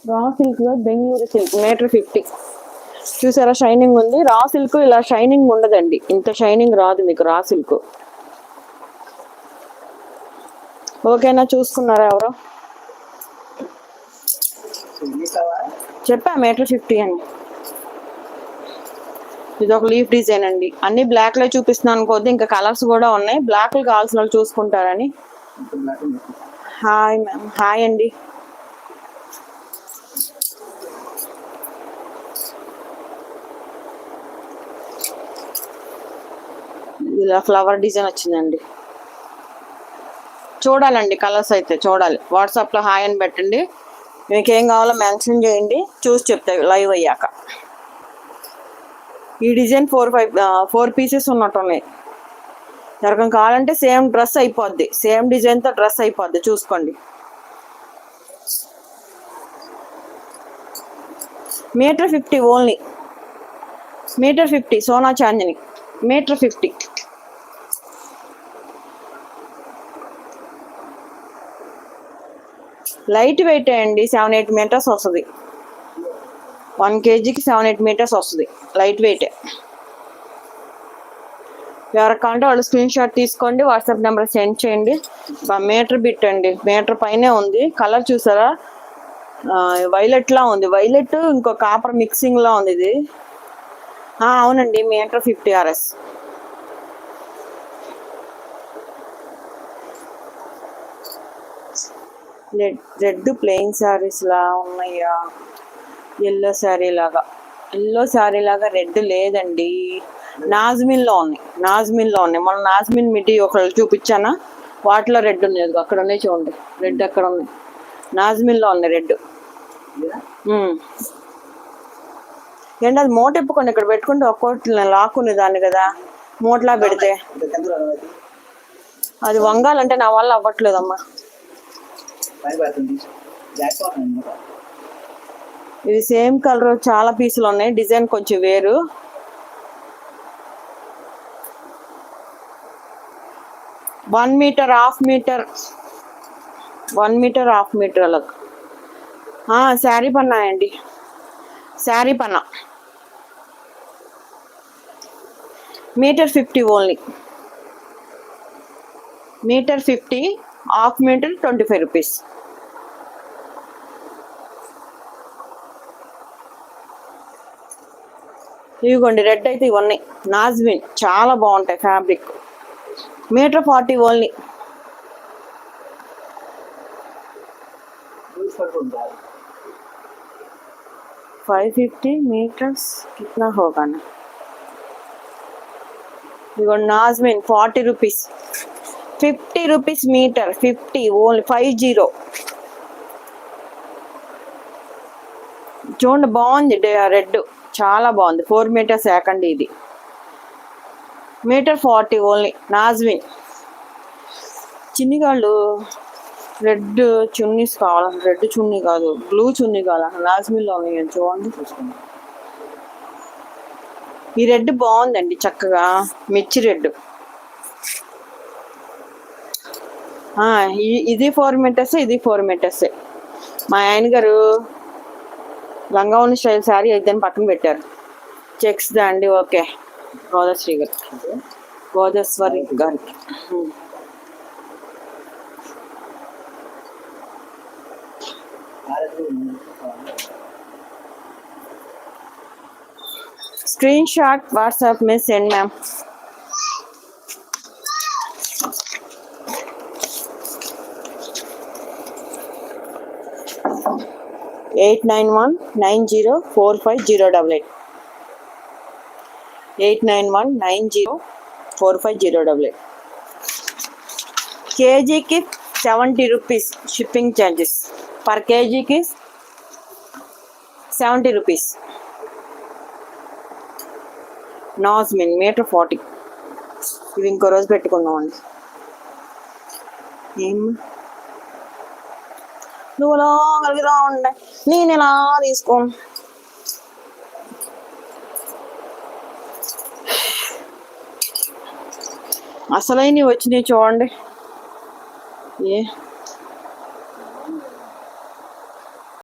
Raw silk లో Bengaluru silk metre 50. చూసారా shining ఉంది. రా సిల్క్ ఇలా షైనింగ్ ఉండదండి, ఇంత షైనింగ్ రాదు మీకు రా సిల్క్. ఓకేనా? చూసుకున్నారా ఎవరో? చెప్పా మీటర్ 50 అని. ఇది ఒక లీఫ్ డిజైన్ అండి. అన్ని బ్లాక్ లో చూపిస్తున్నాను అనుకోద్ది, ఇంకా కలర్స్ కూడా ఉన్నాయి. బ్లాక్ కావాల్సిన వాళ్ళు చూసుకుంటారని. Hi ma'am. హాయ్ అండి. ఇలా ఫ్లవర్ డిజైన్ వచ్చిందండి. చూడాలండి కలర్స్, అయితే చూడాలి. వాట్సాప్లో హాయ్ అని పెట్టండి, మీకు ఏం కావాలో మెన్షన్ చేయండి, చూసి చెప్తాయి లైవ్ అయ్యాక. ఈ డిజైన్ 4 పీసెస్ ఉన్నట్టున్నాయి. ఎవరికైనా కావాలంటే సేమ్ డ్రెస్ అయిపోద్ది, సేమ్ డిజైన్తో డ్రెస్ అయిపోద్ది, చూసుకోండి. Meter 50 only. Metre 50 Sona Chandini. Meter 50. Light weight అండి, 7-8 మీటర్స్ వస్తుంది. 1 kgకి 7-8 మీటర్స్ వస్తుంది, లైట్ వెయిటే. ఎవరికి కావాలంటే వాళ్ళు స్క్రీన్ షాట్ తీసుకోండి, వాట్సాప్ నెంబర్ సెండ్ చేయండి. మీటర్ బిట్ అండి, మీటర్ పైనే ఉంది. కలర్ చూసారా? వైలెట్ లా ఉంది, వైలెట్ ఇంకో కాపర్ మిక్సింగ్ లా ఉంది ఇది. అవునండి, metre 50 RS. Red plain saris లా ఉన్నాయా? ఎల్లో శారీ లాగా రెడ్ లేదండి. నాజ్మిన్లో ఉన్నాయి. మన నాజ్మిన్ మిడ్డీ ఒకళ్ళు చూపించానా, వాటిలో రెడ్ ఉంది. అక్కడ ఉన్నాయి చూడండి, రెడ్ అక్కడ ఉంది. నాజ్మిన్లో ఉన్నాయి రెడ్. ఏంటి అది మూట ఇప్పుకోండి, ఇక్కడ పెట్టుకుంటే ఒక్కోటి లాక్కునే దాన్ని కదా, మూటలా పెడితే. అది వంగాలంటే నా వల్ల అవ్వట్లేదమ్మా. ఇది సేమ్ కలర్, చాలా పీసులు ఉన్నాయి, డిజైన్ కొంచెం వేరు. వన్ మీటర్ హాఫ్ మీటర్ అలా. శారీ పన్నాయండి, శారీ పన్నా. Metre 50 only. Metre 50, half metre 25 rupees. ఇవిగోండి రెడ్ అయితే ఇవన్నీ నాజ్మిన్, చాలా బాగుంటాయి ఫ్యాబ్రిక్. Metre 40 only. $550 मीटर्स कितना होगा ना? इगोंడి nazmeen 40 rupees, 50 rupees metre, 50 only, 50. చూడండి బాగుంది, రెడ్ చాలా బాగుంది. 4 మీటర్స్ ఏకండి ఇది. Metre 40 only, Nazmin. చిన్నిగాళ్ళు రెడ్ చున్నీస్ కావాలి, రెడ్ చున్నీ కాదు, బ్లూ చున్నీ కావాలి. నాజ్మిన్లో ఉన్నాయి చూడండి. ఈ రెడ్ బాగుందండి, చక్కగా మిర్చి రెడ్. ఇది 4 మీటర్స్, ఇది 4 మీటర్స్. మా ఆయన గారు లంగావోని స్టైల్ శారీ అయితే పక్కన పెట్టారు. చెక్స్ దండి. ఓకే, గోదాశ్వరి గారికి. स्क्रीनशॉट व्हाट्सएप में सेंड मैम. एट 8919045088 8919045088. కేజీ की 70 రూపీస్ షిప్పింగ్ ఛార్జెస్. పర్ కేజీకి 70 రూపీస్. నాజ్మిన్ మీటర్ 40. ఇవి ఇంకో రోజు పెట్టుకుందామండి. నువ్వు ఇలా కలిగిరా ఉండే, నేను ఇలా తీసుకో. అసలైనవి వచ్చినాయి చూడండి. ఏ